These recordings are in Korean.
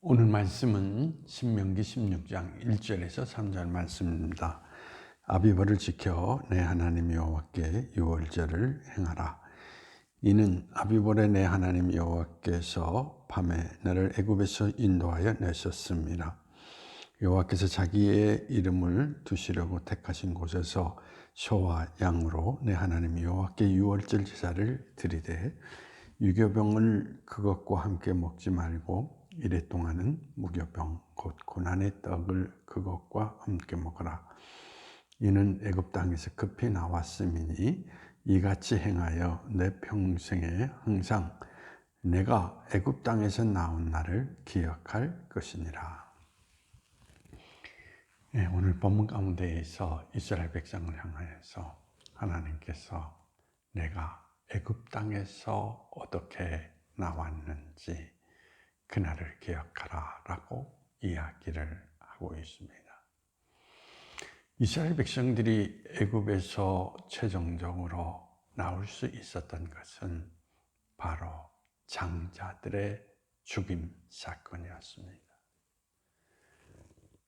오늘 말씀은 신명기 16장 1절에서 3절 말씀입니다. 아비벌을 지켜 내 하나님 여호와께 유월절을 행하라. 이는 아비벌의 내 하나님 여호와께서 밤에 너를 애굽에서 인도하여 내셨습니다. 여호와께서 자기의 이름을 두시려고 택하신 곳에서 소와 양으로 내 하나님 여호와께 유월절 제사를 드리되 유교병을 그것과 함께 먹지 말고 이래 동안은 무교병 곧 고난의 떡을 그것과 함께 먹어라. 이는 애굽 땅에서 급히 나왔음이니 이같이 행하여 내 평생에 항상 내가 애굽 땅에서 나온 날을 기억할 것이니라. 네, 오늘 본문 가운데에서 이스라엘 백성을 향하여서 하나님께서 내가 애굽 땅에서 어떻게 나왔는지 그날을 기억하라 라고 이야기를 하고 있습니다. 이스라엘 백성들이 애굽에서 최종적으로 나올 수 있었던 것은 바로 장자들의 죽임 사건이었습니다.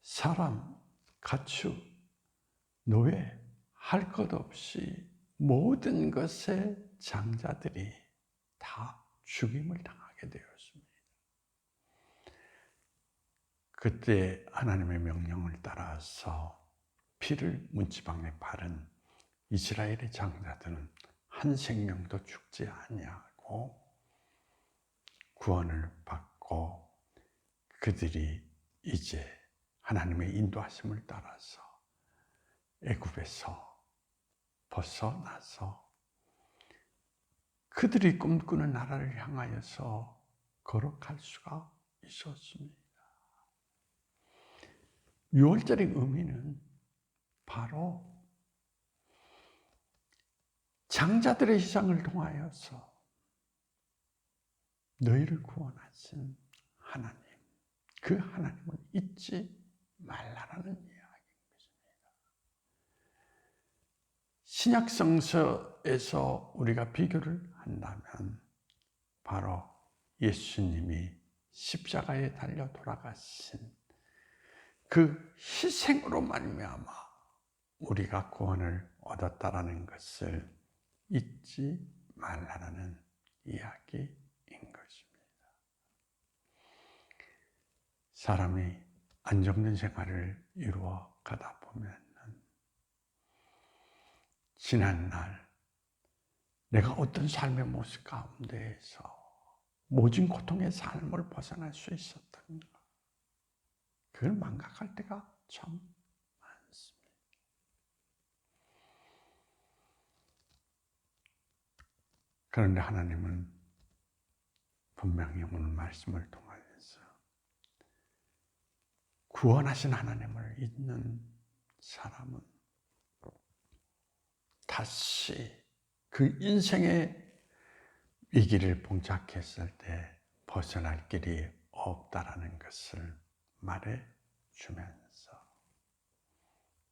사람, 가축, 노예 할 것 없이 모든 것에 장자들이 다 죽임을 당하게 되었습니다. 그때 하나님의 명령을 따라서 피를 문지방에 바른 이스라엘의 장자들은 한 생명도 죽지 아니하고 구원을 받고 그들이 이제 하나님의 인도하심을 따라서 애굽에서 벗어나서 그들이 꿈꾸는 나라를 향하여서 걸어갈 수가 있었습니다. 유월절의 의미는 바로 장자들의 희생을 통하여서 너희를 구원하신 하나님, 그 하나님을 잊지 말라라는 이야기인 것입니다. 신약 성서에서 우리가 비교를 한다면 바로 예수님이 십자가에 달려 돌아가신 그 희생으로 말미암아 우리가 구원을 얻었다라는 것을 잊지 말라는 이야기인 것입니다. 사람이 안정된 생활을 이루어 가다 보면 지난날 내가 어떤 삶의 모습 가운데에서 모진 고통의 삶을 벗어날 수 있었던가, 그걸 망각할 때가 참 많습니다. 그런데 하나님은 분명히 오늘 말씀을 통하여서 구원하신 하나님을 잊는 사람은 다시 그 인생의 위기를 봉착했을 때 벗어날 길이 없다라는 것을 말해주면서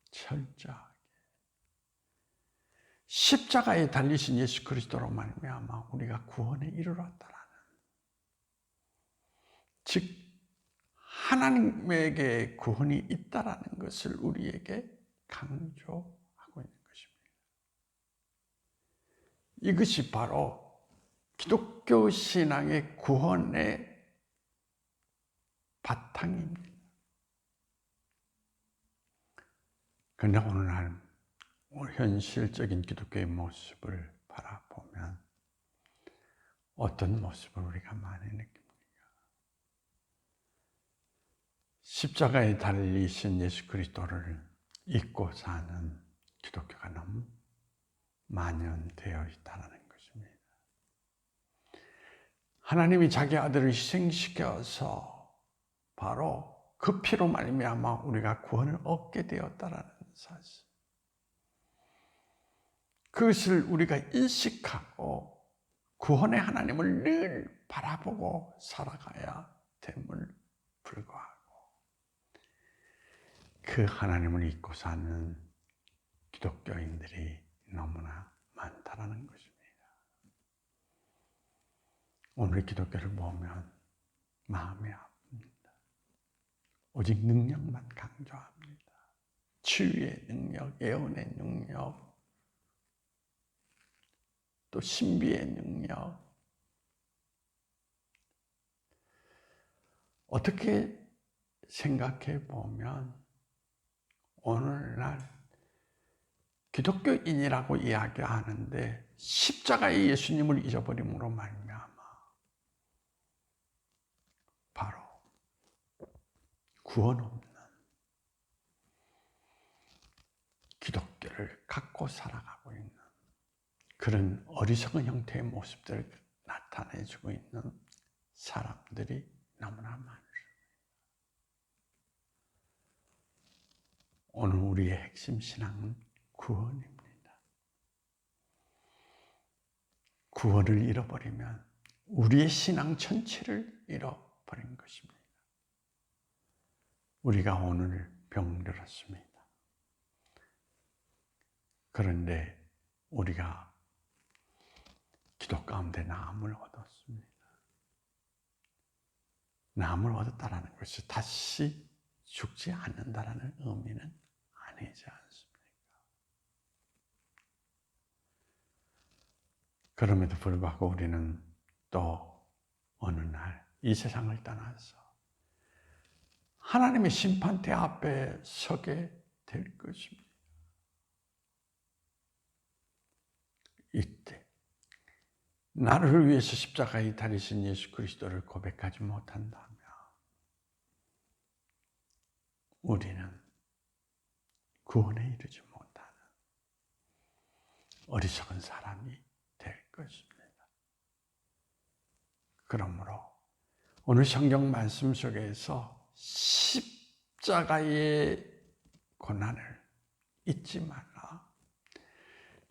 철저하게 십자가에 달리신 예수 그리스도로 말미암아 우리가 구원에 이르렀다라는, 즉 하나님에게 구원이 있다라는 것을 우리에게 강조하고 있는 것입니다. 이것이 바로 기독교 신앙의 구원의 바탕입니다. 그런데 오늘날 현실적인 기독교의 모습을 바라보면 어떤 모습을 우리가 많이 느낍니까? 십자가에 달리신 예수 그리스도를 잊고 사는 기독교가 너무 만연되어 있다는 것입니다. 하나님이 자기 아들을 희생시켜서 바로 그 피로 말미암아 우리가 구원을 얻게 되었다라는 사실, 그것을 우리가 인식하고 구원의 하나님을 늘 바라보고 살아가야 됨을 불구하고 그 하나님을 잊고 사는 기독교인들이 너무나 많다라는 것입니다. 오늘 기독교를 보면 마음이 아픕니다. 오직 능력만 강조합니다. 치유의 능력, 예언의 능력, 또 신비의 능력. 어떻게 생각해 보면 오늘날 기독교인이라고 이야기하는데 십자가의 예수님을 잊어버림으로 말미암아 바로 구원 없는 기독교를 갖고 살아가고 있는 그런 어리석은 형태의 모습들을 나타내주고 있는 사람들이 너무나 많습니다. 오늘 우리의 핵심 신앙은 구원입니다. 구원을 잃어버리면 우리의 신앙 전체를 잃어버린 것입니다. 우리가 오늘 병들었습니다. 그런데 우리가 기도 가운데 나음을 얻었습니다. 나음을 얻었다는 것이 다시 죽지 않는다는 의미는 아니지 않습니까? 그럼에도 불구하고 우리는 또 어느 날 이 세상을 떠나서 하나님의 심판대 앞에 서게 될 것입니다. 이때 나를 위해서 십자가에 달리신 예수 그리스도를 고백하지 못한다면 우리는 구원에 이르지 못하는 어리석은 사람이 될 것입니다. 그러므로 오늘 성경 말씀 속에서 십자가의 고난을 잊지 말라.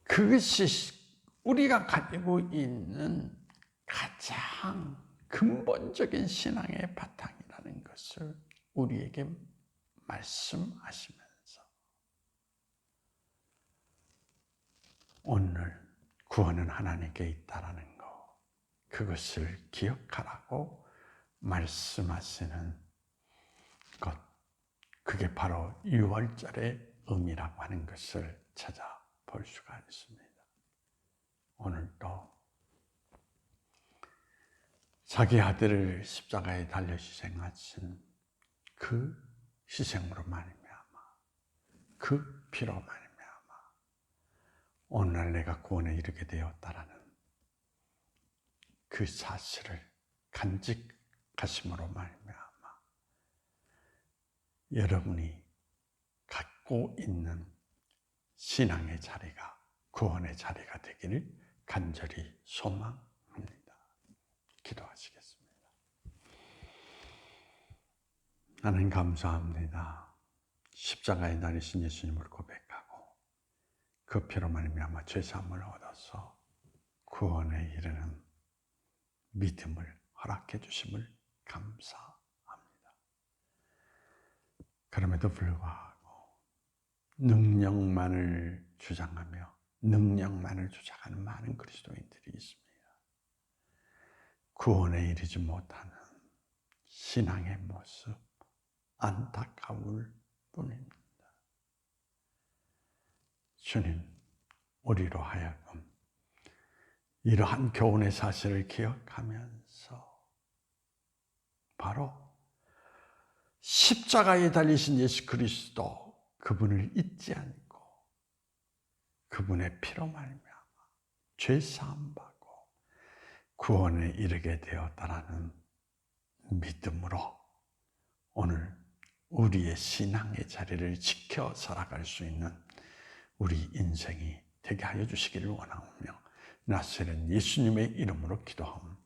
그것이 우리가 가지고 있는 가장 근본적인 신앙의 바탕이라는 것을 우리에게 말씀하시면서 오늘 구원은 하나님께 있다라는 것, 그것을 기억하라고 말씀하시는 것, 그게 바로 유월절의 의미라고 하는 것을 찾아볼 수가 있습니다. 오늘도 자기 아들을 십자가에 달려 희생하신 그 희생으로 말미암아, 그 피로 말미암아 오늘날 내가 구원에 이르게 되었다라는 그 사실을 간직하심으로 말미암아 여러분이 갖고 있는 신앙의 자리가 구원의 자리가 되기를 간절히 소망합니다. 기도하시겠습니다. 나는 감사합니다. 십자가에 달리신 예수님을 고백하고 그 피로 말미암아 죄사함을 얻어서 구원에 이르는 믿음을 허락해 주심을 감사합니다. 그럼에도 불구하고 능력만을 주장하며 능력만을 주장하는 많은 그리스도인들이 있습니다. 구원에 이르지 못하는 신앙의 모습, 안타까울 뿐입니다. 주님, 우리로 하여금 이러한 교훈의 사실을 기억하면서 바로 십자가에 달리신 예수 그리스도, 그분을 잊지 않고 그분의 피로 말미암아 죄 사함 받고 구원에 이르게 되었다라는 믿음으로 오늘 우리의 신앙의 자리를 지켜 살아갈 수 있는 우리 인생이 되게 하여 주시기를 원하며 나사렛 예수님의 이름으로 기도합니다.